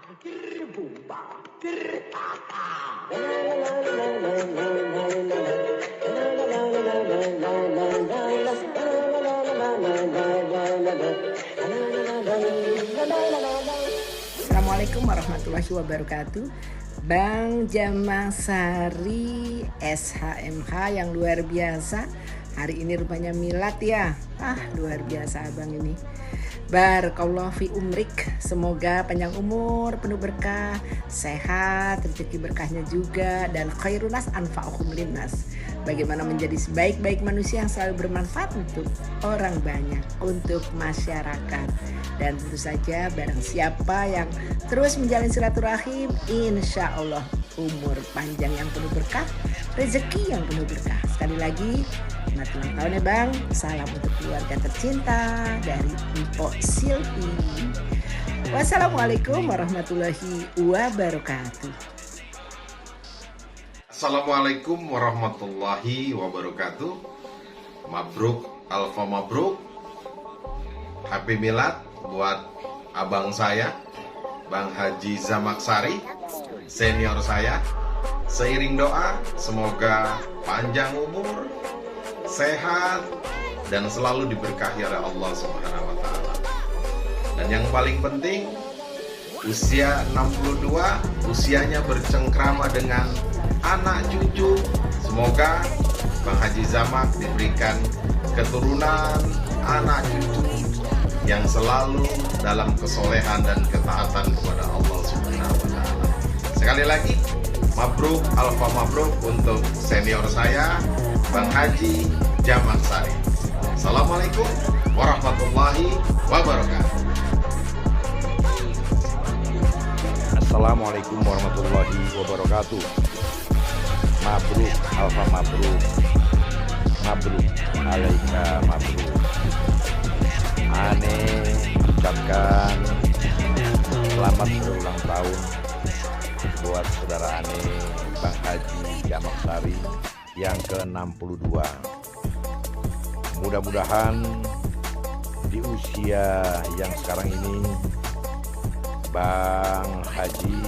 Gerbumpa, gertata. Assalamualaikum warahmatullahi wabarakatuh. Bang Jamasari SHMH yang luar biasa. Hari ini rupanya milad ya. Luar biasa abang ini. Barakallahu fi umrik. Semoga panjang umur, penuh berkah, sehat, rezeki berkahnya juga, dan khairunas anfa'uhum linnas. Bagaimana menjadi sebaik-baik manusia yang selalu bermanfaat untuk orang banyak, untuk masyarakat. Dan tentu saja barang siapa yang terus menjalin silaturahim, insya Allah umur panjang yang penuh berkah, rezeki yang penuh berkah. Sekali lagi, selamat ulang tahun ya Bang. Salam untuk keluarga tercinta dari Mpok Silvi. Wassalamualaikum warahmatullahi wabarakatuh. Assalamualaikum warahmatullahi wabarakatuh. Mabruk, alfa mabruk. Happy Milad buat abang saya, Bang Haji Zamaksari, senior saya. Seiring doa, semoga panjang umur, sehat, dan selalu diberkahi oleh Allah Subhanahu wa Ta'ala. Dan yang paling penting, usia 62, usianya bercengkrama dengan anak cucu. Semoga Bang Haji Zamak diberikan keturunan anak cucu yang selalu dalam kesolehan dan ketaatan kepada Allah Subhanahu wa Ta'ala. Sekali lagi, mabruk, alfa mabruk untuk senior saya, Bang Haji Jamaksari. Assalamualaikum warahmatullahi wabarakatuh. Assalamualaikum warahmatullahi wabarakatuh. Mabruk, alfa mabruk. Mabruk, alaika mabruk. Aneh ucapkan selamat berulang tahun buat saudara Aneh, Bang Haji Jamaksari yang ke-62. Mudah-mudahan di usia yang sekarang ini Bang Haji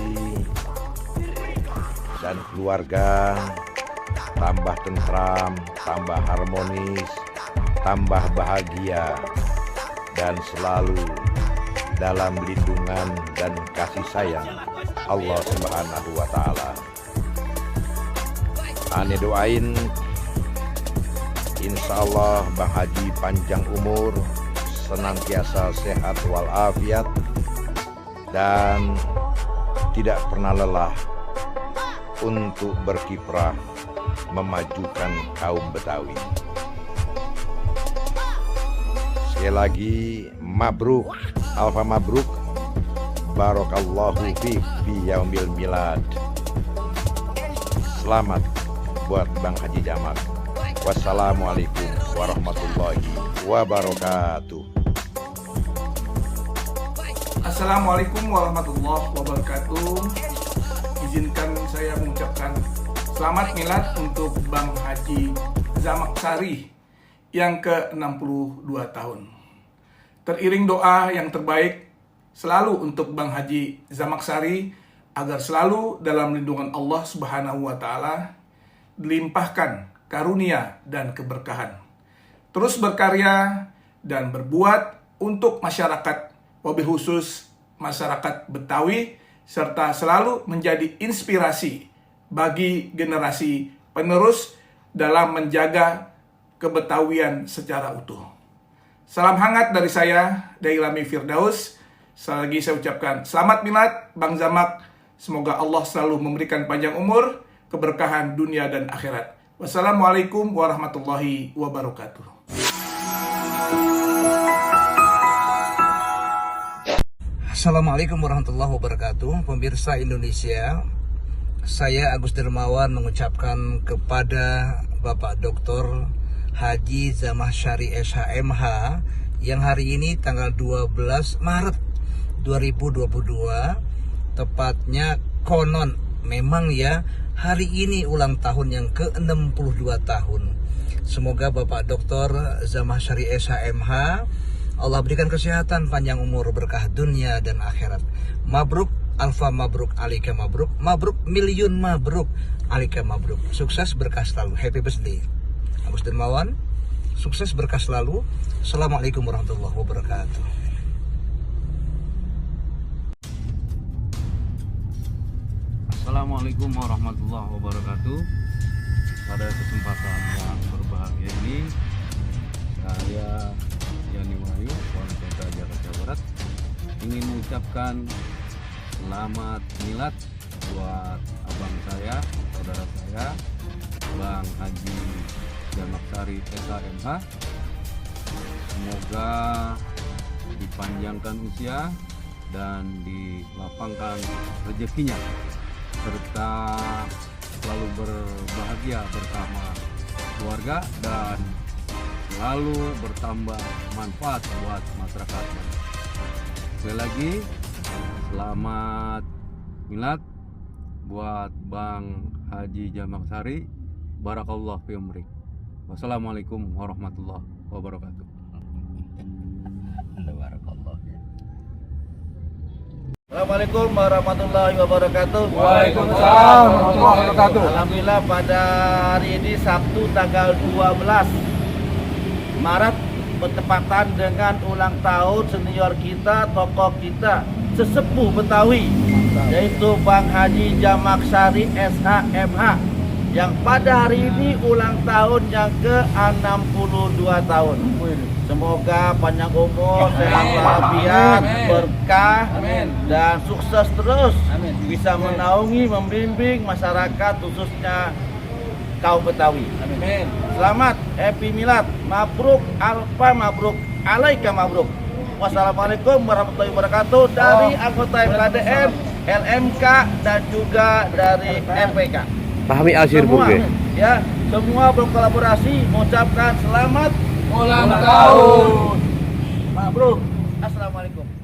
dan keluarga tambah tentram, tambah harmonis, tambah bahagia, dan selalu dalam lindungan dan kasih sayang Allah Subhanahu wa Ta'ala. Ane doain insya Allah Bang Haji panjang umur, senantiasa sehat walafiat, dan tidak pernah lelah untuk berkiprah memajukan kaum Betawi. Sekali lagi, mabruk, alfa mabruk, barakallahu fi yaumil milad. Selamat buat Bang Haji Jamak. Wassalamualaikum warahmatullahi wabarakatuh. Assalamualaikum warahmatullahi wabarakatuh. Izinkan saya mengucapkan selamat milad untuk Bang Haji Zamaksari yang ke-62 tahun. Teriring doa yang terbaik selalu untuk Bang Haji Zamaksari agar selalu dalam lindungan Allah Subhanahu wa Ta'ala, dilimpahkan karunia dan keberkahan. Terus berkarya dan berbuat untuk masyarakat, wabil khusus masyarakat Betawi, serta selalu menjadi inspirasi bagi generasi penerus dalam menjaga kebetawian secara utuh. Salam hangat dari saya, Dailami Firdaus. Sekali lagi saya ucapkan selamat milad Bang Zamak. Semoga Allah selalu memberikan panjang umur, keberkahan dunia dan akhirat. Wassalamualaikum warahmatullahi wabarakatuh. Assalamualaikum warahmatullahi wabarakatuh. Pemirsa Indonesia, saya Agus Dermawan mengucapkan kepada Bapak Dr. Haji Zamaksari SHMH yang hari ini tanggal 12 Maret 2022, tepatnya konon memang ya hari ini ulang tahun yang ke-62 tahun. Semoga Bapak Dr. Zamaksari SHMH Allah berikan kesehatan, panjang umur, berkah dunia dan akhirat. Mabruk, Alfa mabruk, alika mabruk, mabruk miliun mabruk, alika mabruk. Sukses berkah selalu. Happy birthday. Agus Dermawan, sukses berkah selalu. Assalamualaikum warahmatullahi wabarakatuh. Assalamualaikum warahmatullahi wabarakatuh. Pada kesempatan yang berbahagia ini, saya Yani Wahyu, Wali Kota Jakarta Barat, ingin mengucapkan selamat milad buat abang saya, saudara saya, Bang Haji Jamaksari SHMH. Semoga dipanjangkan usia dan dilapangkan rezekinya, serta selalu berbahagia bersama keluarga dan selalu bertambah manfaat buat masyarakat. Sekali lagi, selamat milad buat Bang Haji Jamaksari. Barakallah fi umrik. Wassalamualaikum warahmatullahi wabarakatuh. Assalamualaikum warahmatullahi wabarakatuh. Waalaikumsalam warahmatullahi wabarakatuh. Alhamdulillah pada hari ini Sabtu tanggal 12 Maret bertepatan dengan ulang tahun senior kita, tokoh kita, sesepuh Betawi, yaitu Bang Haji Jamaksari SHMH, yang pada hari ini ulang tahun yang ke-62 tahun. Semoga panjang umur, sehat walafiat, berkah, dan sukses terus. Bisa menaungi, membimbing masyarakat, khususnya kaum Betawi. Selamat, happy milad, mabruk, alfa mabruk, alaika mabruk. Wassalamualaikum warahmatullahi wabarakatuh dari anggota MKDM, LMK, dan juga dari MPK. Pahami Asir Semua, ya, semua berkolaborasi mengucapkan selamat ulang tahun. Mabruk. Assalamualaikum.